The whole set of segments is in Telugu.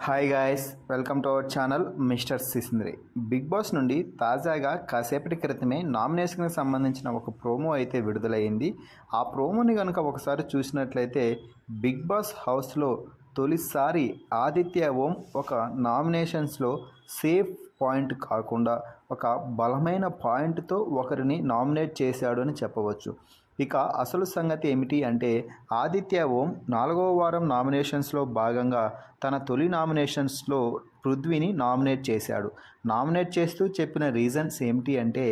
Hi guys, welcome to our channel mister Sisindri. Bigg Boss నుండి తాజాగా కాసేపటి క్రితమే నామినేషన్కి సంబంధించిన ఒక ప్రోమో అయితే విడుదలైంది. ఆ ప్రోమోని కనుక ఒకసారి చూసినట్లయితే బిగ్ బాస్ హౌస్లో తొలిసారి ఆదిత్య ఓం ఒక నామినేషన్స్లో సేఫ్ పాయింట్ కాకుండా ఒక బలమైన పాయింట్తో ఒకరిని నామినేట్ చేశాడు అని చెప్పవచ్చు. ఇక అసలు సంగతి ఏమిటి అంటే ఆదిత్య ఓం 4వ వారం నామినేషన్స్లో భాగంగా తన తొలి నామినేషన్స్లో పృథ్వీని నామినేట్ చేశాడు. నామినేట్ చేస్తూ చెప్పిన రీజన్స్ ఏమిటి అంటే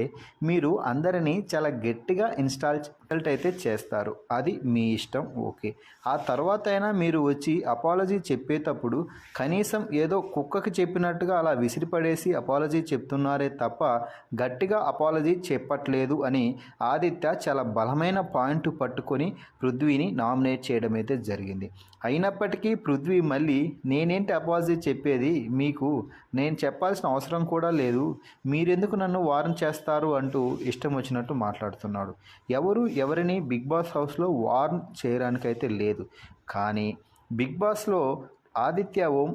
మీరు అందరినీ చాలా గట్టిగా ఇన్స్టాల్ట్ అయితే చేస్తారు, అది మీ ఇష్టం, ఓకే. ఆ తర్వాత అయినా మీరు వచ్చి అపాలజీ చెప్పేటప్పుడు కనీసం ఏదో కుక్కకి చెప్పినట్టుగా అలా విసిరిపడేసి అపాలజీ చెప్తున్నారే తప్ప గట్టిగా అపాలజీ చెప్పట్లేదు అని ఆదిత్య చాలా బలమైన పాయింట్ పట్టుకొని పృథ్వీని నామినేట్ చేయడం అయితే జరిగింది. అయినప్పటికీ పృథ్వీ మళ్ళీ నేనేంటి అపాలజీ చెప్పేది, మీకు నేను చెప్పాల్సిన అవసరం కూడా లేదు, మీరెందుకు నన్ను వార్న్ చేస్తారు అంటూ ఇష్టం వచ్చినట్టు మాట్లాడుతున్నాడు. ఎవరిని బిగ్ బాస్ హౌస్లో వార్న్ చేయడానికైతే లేదు. కానీ బిగ్ బాస్లో ఆదిత్య ఓం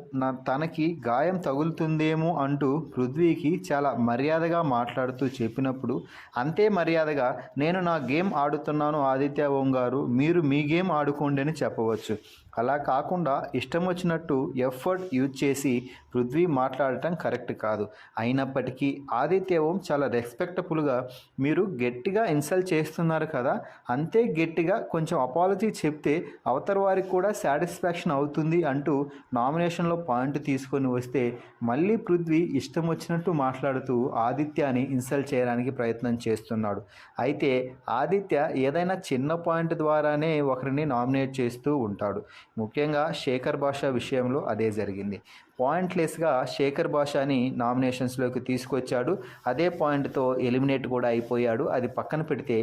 తనకి గాయం తగులుతుందేమో అంటూ పృథ్వీకి చాలా మర్యాదగా మాట్లాడుతూ చెప్పినప్పుడు అంతే మర్యాదగా నేను నా గేమ్ ఆడుతున్నాను ఆదిత్య ఓం గారు, మీరు మీ గేమ్ ఆడుకోండి అని చెప్పవచ్చు. అలా కాకుండా ఇష్టం వచ్చినట్టు ఎఫర్ట్ యూజ్ చేసి పృథ్వీ మాట్లాడటం కరెక్ట్ కాదు. అయినప్పటికీ ఆదిత్య ఓం చాలా రెస్పెక్టబుల్గా మీరు గట్టిగా ఇన్సల్ట్ చేస్తున్నారు కదా, అంతే గట్టిగా కొంచెం అపాలజీ చెప్తే అవతల వారికి కూడా సాటిస్ఫాక్షన్ అవుతుంది అంటూ నామినేషన్లో పాయింట్ తీసుకొని వస్తే మళ్ళీ పృథ్వీ ఇష్టం వచ్చినట్టు మాట్లాడుతూ ఆదిత్యని ఇన్సల్ట్ చేయడానికి ప్రయత్నం చేస్తున్నాడు. అయితే ఆదిత్య ఏదైనా చిన్న పాయింట్ ద్వారానే ఒకరిని నామినేట్ చేస్తూ ఉంటాడు. ముఖ్యంగా శేఖర్ భాష విషయంలో అదే జరిగింది. పాయింట్లెస్గా శేఖర్ భాషని నామినేషన్స్లోకి తీసుకొచ్చాడు. అదే పాయింట్తో ఎలిమినేట్ కూడా అయిపోయాడు. అది పక్కన పెడితే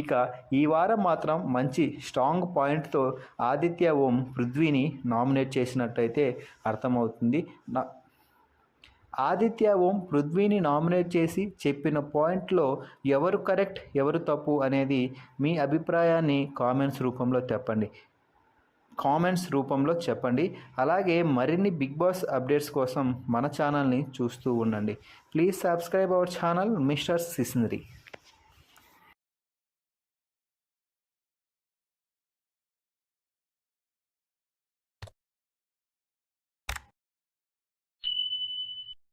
ఇక ఈ వారం మాత్రం మంచి స్ట్రాంగ్ పాయింట్తో ఆదిత్య ఓం పృథ్వీని నామినేట్ చేసినట్టయితే అర్థమవుతుంది. ఆదిత్య ఓం పృథ్వీని నామినేట్ చేసి చెప్పిన పాయింట్లో ఎవరు కరెక్ట్ ఎవరు తప్పు అనేది మీ అభిప్రాయాన్ని కామెంట్స్ రూపంలో చెప్పండి. అలాగే మరిన్ని బిగ్ బాస్ అప్డేట్స్ కోసం మన ఛానల్ని చూస్తూ ఉండండి. Please subscribe our channel mister సిసింద్రి.